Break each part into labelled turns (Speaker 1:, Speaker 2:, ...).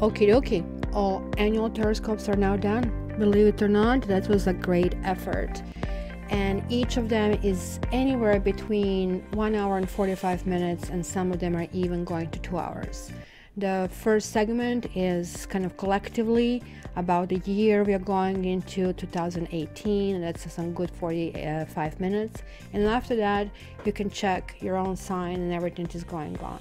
Speaker 1: Okie dokie, all annual Terrascopes are now done. Believe it or not, that was a great effort. And each of them is anywhere between 1 hour and 45 minutes, and some of them are even going to 2 hours. The first segment is kind of collectively about the year we are going into 2018, and that's some good 45 minutes. And after that, you can check your own sign and everything is going on.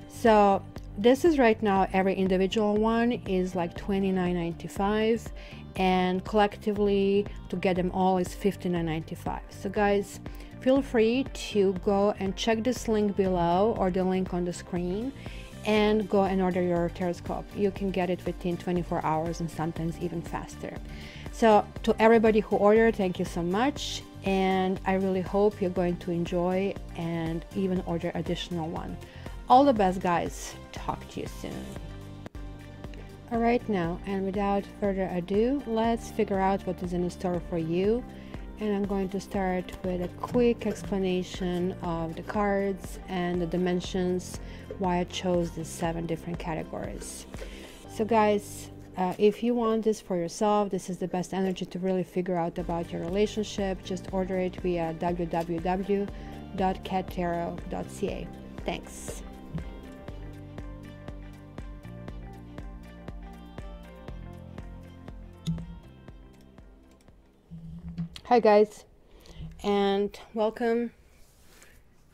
Speaker 1: So this is right now, every individual one is like $29.95, and collectively to get them all is $59.95. So guys, feel free to go and check this link below or the link on the screen and go and order your Terrascope. You can get it within 24 hours and sometimes even faster. So to everybody who ordered, thank you so much, and I really hope you're going to enjoy and even order additional one. All the best, guys. Talk to you soon. All right, now, and without further ado, let's figure out what is in store for you. And I'm going to start with a quick explanation of the cards and the dimensions, why I chose these 7 different categories. So guys, if you want this for yourself, this is the best energy to really figure out about your relationship. Just order it via www.cattarot.ca. Thanks. Hi guys, and welcome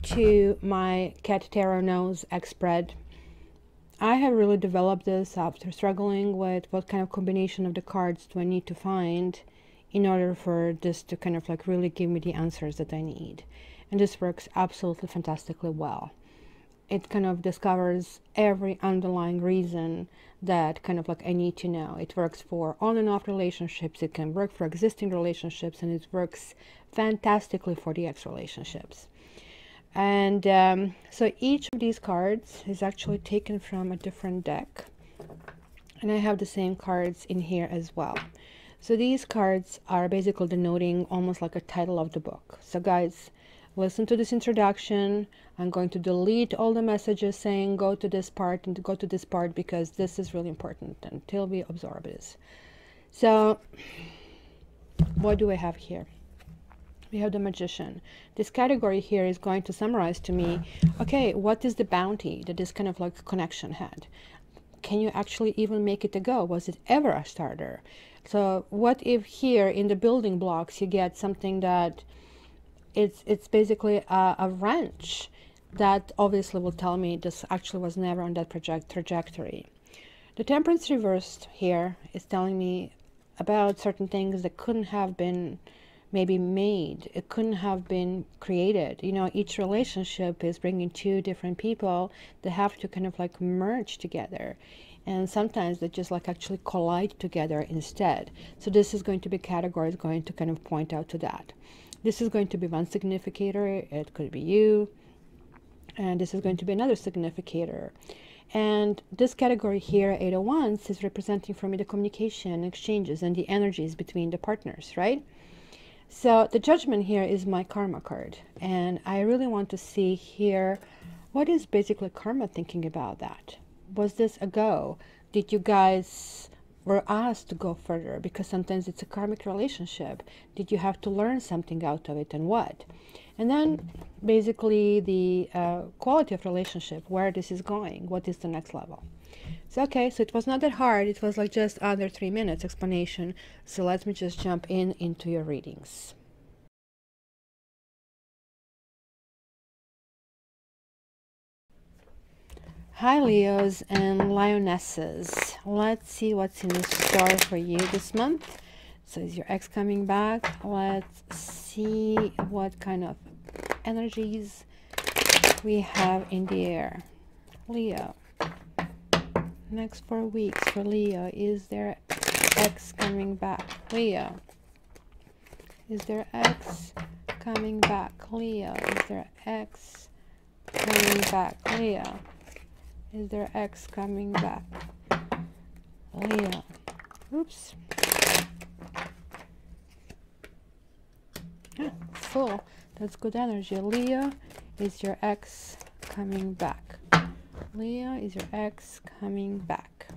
Speaker 1: to my Cat Tarot Knows X spread. I have really developed this after struggling with what kind of combination of the cards do I need to find in order for this to kind of like really give me the answers that I need. And this works absolutely fantastically well. It kind of discovers every underlying reason that kind of like I need to know. It works for on and off relationships, it can work for existing relationships, and it works fantastically for the ex relationships. And so each of these cards is actually taken from a different deck, and I have the same cards in here as well. So these cards are basically denoting almost like a title of the book. So guys, listen to this introduction. I'm going to delete all the messages saying go to this part and go to this part, because this is really important until we absorb this. So what do I have here? We have the Magician. This category here is going to summarize to me, okay, what is the bounty that this kind of like connection had? Can you actually even make it a go? Was it ever a starter? So what if here in the building blocks you get something that it's basically a wrench that obviously will tell me this actually was never on that trajectory. The Temperance reversed here is telling me about certain things that couldn't have been maybe made. It couldn't have been created. You know, each relationship is bringing 2 different people that have to kind of like merge together. And sometimes they just like actually collide together instead. So this is going to be categories going to kind of point out to that. This is going to be one significator. It could be you. And this is going to be another significator. And this category here, 8 of Wands, is representing for me the communication, exchanges, and the energies between the partners, right? So the Judgment here is my karma card. And I really want to see here, what is basically karma thinking about that? Was this a go? Did you guys were asked to go further? Because sometimes it's a karmic relationship. Did you have to learn something out of it, and what? And then basically the quality of relationship, where this is going, what is the next level. So okay, so it was not that hard. It was like just under 3 minutes explanation. So let me just jump into your readings. Hi Leos and Lionesses. Let's see what's in store for you this month. So is your ex coming back? Let's see what kind of energies we have in the air. Leo. Next 4 weeks for Leo. Is their ex coming back? Leo. Is their ex coming back? Leo. Is their ex coming back? Leo. Is their ex coming back? Leo. Oops. Yeah, full. That's good energy. Leo, is your ex coming back? Leo, is your ex coming back?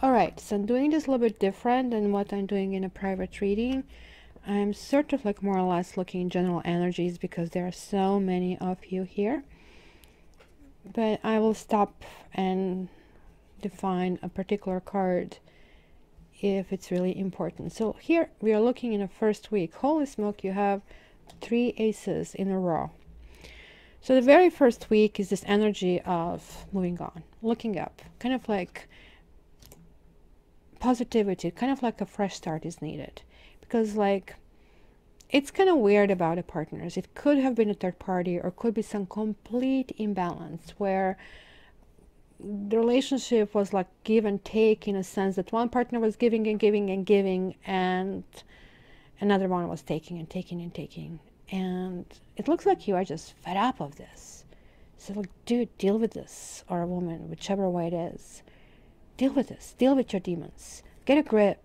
Speaker 1: Alright, so I'm doing this a little bit different than what I'm doing in a private reading. I'm sort of like more or less looking general energies because there are so many of you here. But I will stop and define a particular card if it's really important. So here we are looking in the first week. Holy smoke, you have 3 aces in a row. So the very first week is this energy of moving on, looking up, kind of like positivity, kind of like a fresh start is needed. Because like, it's kind of weird about the partners. It could have been a third party or could be some complete imbalance where the relationship was like give and take, in a sense that one partner was giving and giving and giving and another one was taking and taking and taking. And it looks like you are just fed up of this. So like, dude, deal with this, or a woman, whichever way it is. Deal with this. Deal with your demons. Get a grip.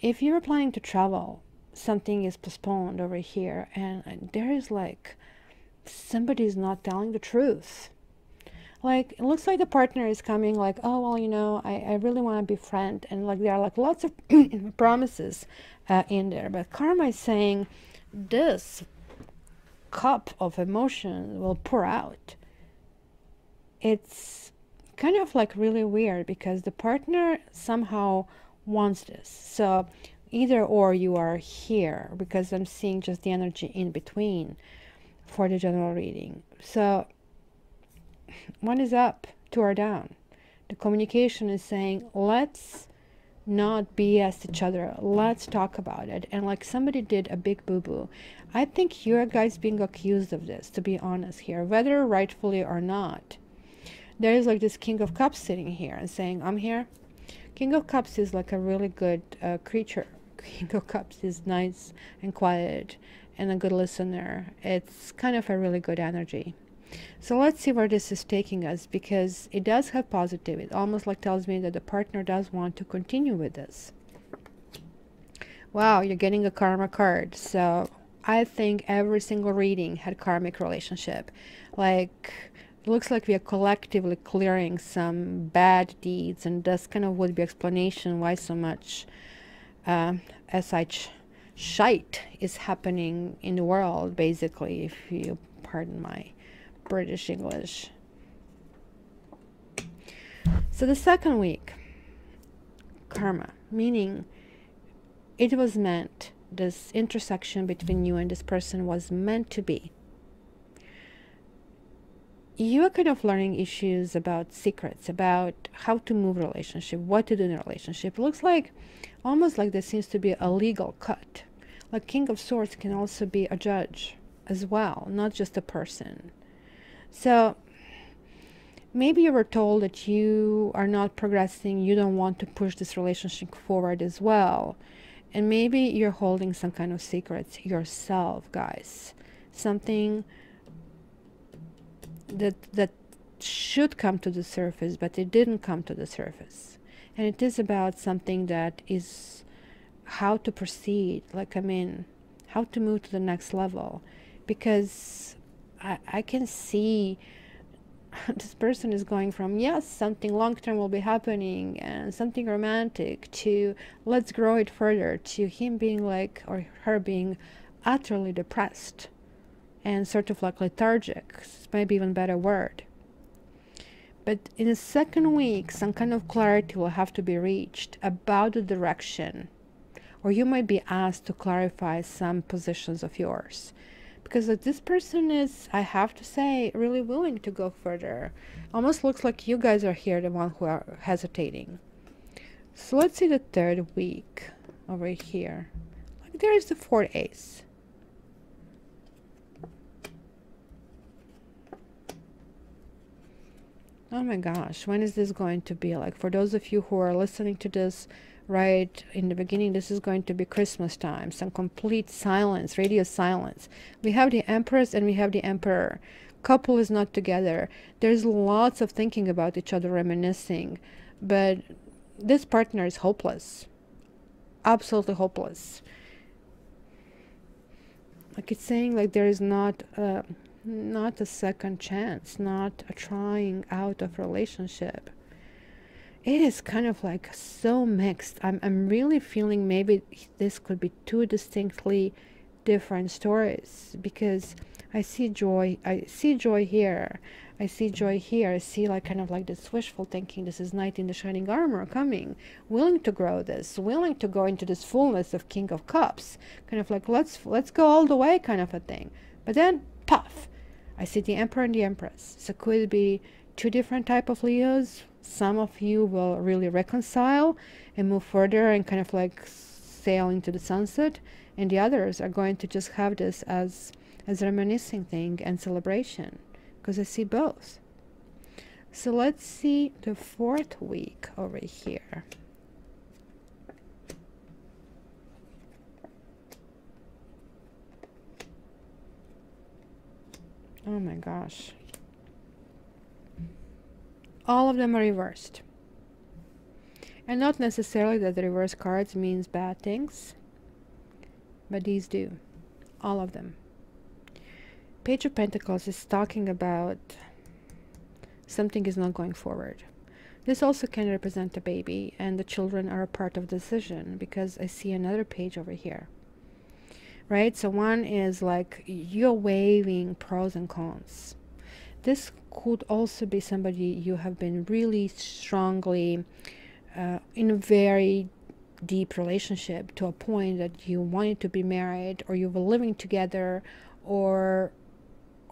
Speaker 1: If you're planning to travel, something is postponed over here, and there is like somebody's not telling the truth. Like, it looks like the partner is coming like, oh, well, you know, I really want to be friend. And like, there are like lots of promises in there. But karma is saying this cup of emotion will pour out. It's kind of like really weird because the partner somehow wants this. So either or you are here, because I'm seeing just the energy in between for the general reading. So one is up, 2 are down. The communication is saying, let's not BS each other. Let's talk about it. And like somebody did a big boo-boo. I think you're guys being accused of this, to be honest here, whether rightfully or not. There is like this King of Cups sitting here and saying, I'm here. King of Cups is like a really good creature. King of Cups is nice and quiet and a good listener. It's kind of a really good energy. So let's see where this is taking us, because it does have positive. It almost like tells me that the partner does want to continue with this. Wow, you're getting a karma card. So I think every single reading had karmic relationship. Like, it looks like we are collectively clearing some bad deeds, and that's kind of would be explanation why so much shite is happening in the world, basically, if you pardon my British English. So the second week, karma, meaning it was meant, this intersection between you and this person was meant to be. You are kind of learning issues about secrets, about how to move a relationship, what to do in a relationship. It looks like, almost like there seems to be a legal cut. Like King of Swords can also be a judge as well, not just a person. So maybe you were told that you are not progressing, you don't want to push this relationship forward as well. And maybe you're holding some kind of secrets yourself, guys. Something that should come to the surface, but it didn't come to the surface. And it is about something that is how to proceed, like, I mean, how to move to the next level. Because I can see this person is going from, yes, something long-term will be happening and something romantic, to let's grow it further, to him being like, or her being utterly depressed and sort of like lethargic, maybe even better word. But in the second week, some kind of clarity will have to be reached about the direction, or you might be asked to clarify some positions of yours. Because like, this person is, I have to say, really willing to go further. Almost looks like you guys are here, the one who are hesitating. So let's see the third week over here. Like, there is the 4th ace. Oh my gosh, when is this going to be? Like, for those of you who are listening to this right in the beginning, this is going to be Christmas time, some complete silence, radio silence. We have the Empress and we have the Emperor. Couple is not together. There's lots of thinking about each other, reminiscing, but this partner is hopeless, absolutely hopeless. Like, it's saying like there is not a second chance, not a trying out of relationship. it is kind of like so mixed. I'm really feeling maybe this could be two distinctly different stories, because I see joy here, I see joy here, I see like kind of like this wishful thinking. This is knight in the shining armor coming, willing to grow this, willing to go into this fullness of King of Cups, kind of like let's go all the way kind of a thing. But then puff, I see the Emperor and the Empress. So could it be two different type of Leos? Some of you will really reconcile and move further and kind of like sail into the sunset, and the others are going to just have this as a reminiscing thing and celebration, because I see both. So let's see the 4th week over here. Oh my gosh. All of them are reversed. And not necessarily that the reverse cards means bad things, but these do. All of them. Page of Pentacles is talking about something is not going forward. This also can represent a baby, and the children are a part of the decision, because I see another page over here. Right? So one is like you're weighing pros and cons. This could also be somebody you have been really strongly in a very deep relationship, to a point that you wanted to be married, or you were living together, or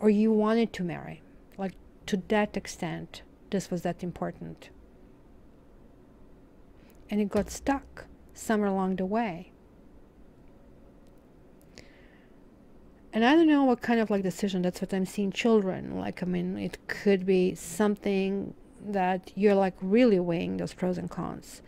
Speaker 1: you wanted to marry. Like, to that extent, this was that important. And it got stuck somewhere along the way. And I don't know what kind of like decision. That's what I'm seeing. Children, like, I mean, it could be something that you're like really weighing those pros and cons,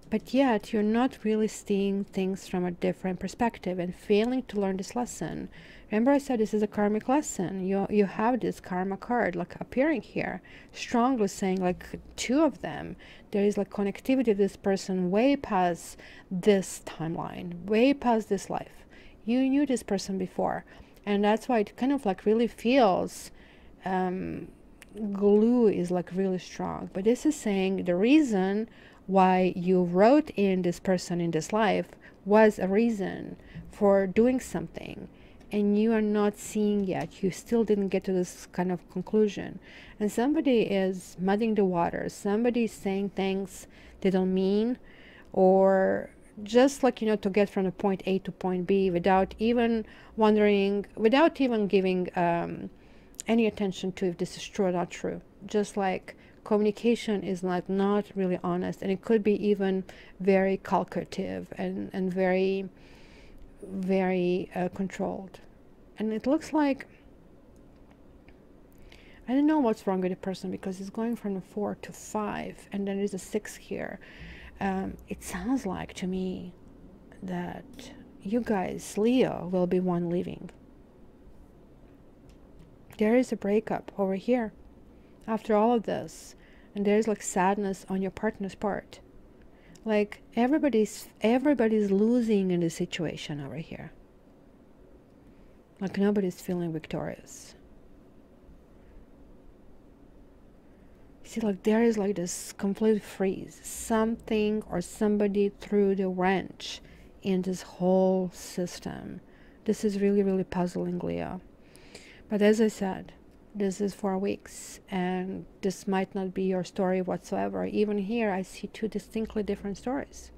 Speaker 1: but yet you're not really seeing things from a different perspective and failing to learn this lesson. Remember I said this is a karmic lesson. You have this karma card like appearing here, strongly saying like two of them. There is like connectivity to this person way past this timeline, way past this life. You knew this person before, and that's why it kind of like really feels glue is like really strong. But this is saying the reason why you wrote in this person in this life was a reason for doing something, and you are not seeing yet. You still didn't get to this kind of conclusion, and somebody is muddying the waters. Somebody is saying things they don't mean, or just like, you know, to get from the point A to point B without even wondering, without even giving any attention to if this is true or not true. Just like communication is like not really honest, and it could be even very calculative and very controlled. And it looks like, I don't know what's wrong with the person, because it's going from a 4 to 5, and then there's a 6 here. It sounds like to me that you guys, Leo, will be one leaving. There is a breakup over here after all of this, and there's like sadness on your partner's part. Like everybody's losing in the situation over here. Like nobody's feeling victorious. See, like there is like this complete freeze. Something or somebody threw the wrench in this whole system. This is really, really puzzling, Leo. But as I said, this is 4 weeks, and this might not be your story whatsoever. Even here, I see two distinctly different stories.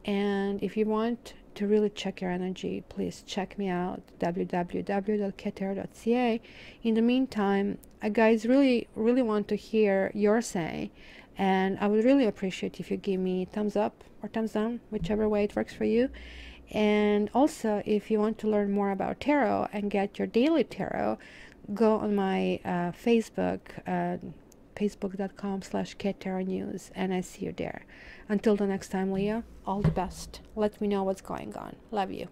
Speaker 1: And if you want to really check your energy, please check me out, www.kettarot.ca. In the meantime, I guys really want to hear your say, and I would really appreciate if you give me thumbs up or thumbs down, whichever way it works for you. And also, if you want to learn more about tarot and get your daily tarot, go on my Facebook, facebook.com/KetTarotNews, and I see you there. Until the next time, Leo, all the best. Let me know what's going on. Love you.